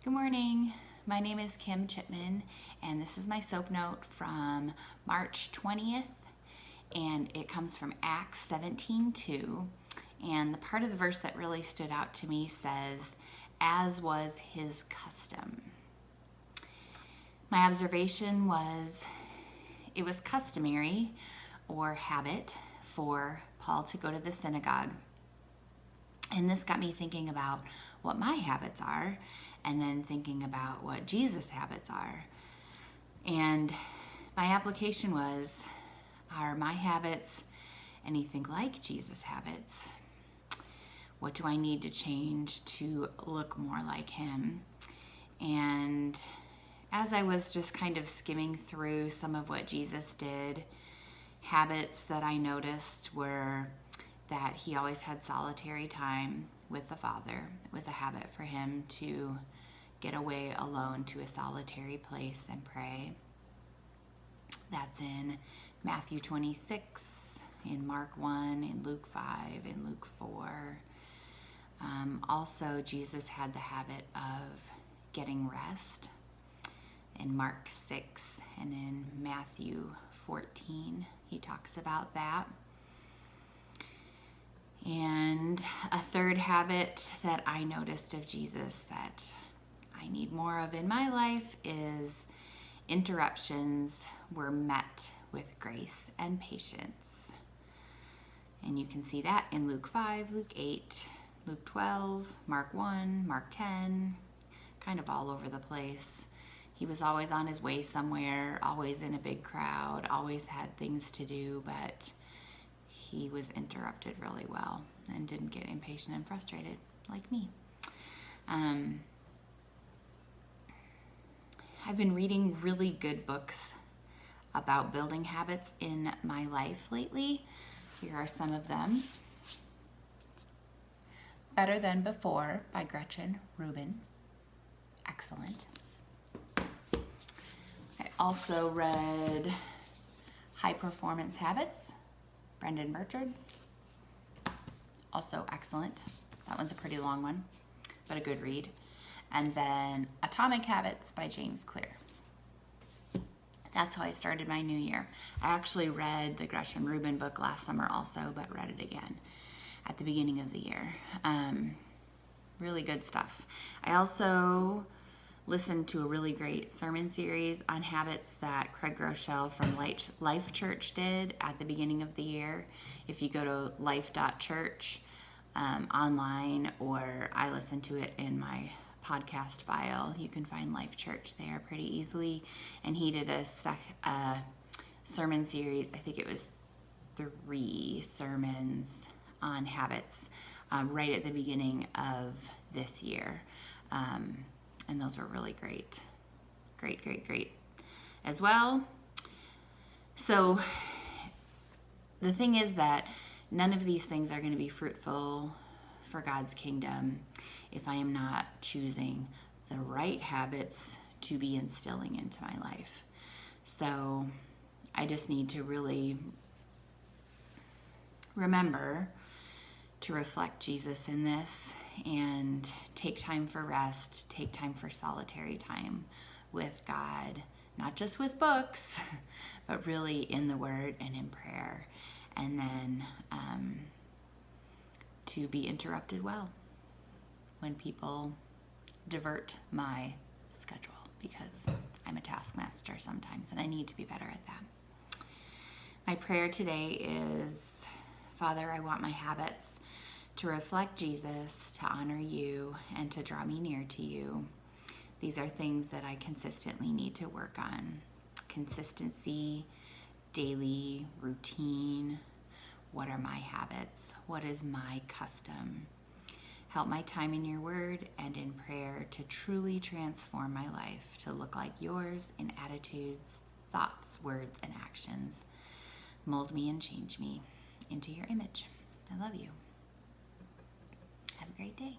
Good morning. My name is Kim Chipman, and this is my soap note from March 20th, and it comes from Acts 17:2. And the part of the verse that really stood out to me says, "As was his custom." My observation was it was customary or habit for Paul to go to the synagogue. And this got me thinking about what my habits are, and then thinking about what Jesus' habits are. And my application was, are my habits anything like Jesus' habits? What do I need to change to look more like him? And as I was just kind of skimming through some of what Jesus did, habits that I noticed were that he always had solitary time with the Father. It was a habit for him to get away alone to a solitary place and pray. That's in Matthew 26, in Mark 1, in Luke 5, in Luke 4. Also, Jesus had the habit of getting rest in Mark 6, and in Matthew 14, he talks about that. And a third habit that I noticed of Jesus that I need more of in my life is interruptions were met with grace and patience. And you can see that in Luke 5, Luke 8, Luke 12, Mark 1, Mark 10, kind of all over the place. He was always on his way somewhere, always in a big crowd, always had things to do, but he was interrupted really well and didn't get impatient and frustrated like me. I've been reading really good books about building habits in my life lately. Here are some of them. Better Than Before by Gretchen Rubin. Excellent. I also read High Performance Habits, Brendan Burchard. Also excellent. That one's a pretty long one, but a good read. And then Atomic Habits by James Clear. That's how I started my new year. I actually read the Gretchen Rubin book last summer also, but read it again at the beginning of the year. Really good stuff. I also listened to a really great sermon series on habits that Craig Groeschel from Life Church did at the beginning of the year. If you go to life.church online, or I listen to it in my podcast file, you can find Life Church there pretty easily. And he did a sermon series, I think it was 3 sermons on habits right at the beginning of this year. And those were really great as well. So the thing is that none of these things are going to be fruitful for God's kingdom if I am not choosing the right habits to be instilling into my life. So I just need to really remember to reflect Jesus in this and take time for rest, take time for solitary time with God, not just with books, but really in the Word and in prayer. And then to be interrupted well when people divert my schedule, because I'm a taskmaster sometimes and I need to be better at that. My prayer today is, Father, I want my habits to reflect Jesus, to honor you, and to draw me near to you. These are things that I consistently need to work on. Consistency, daily routine. What are my habits? What is my custom? Help my time in your word and in prayer to truly transform my life, to look like yours in attitudes, thoughts, words, and actions. Mold me and change me into your image. I love you. Have a great day.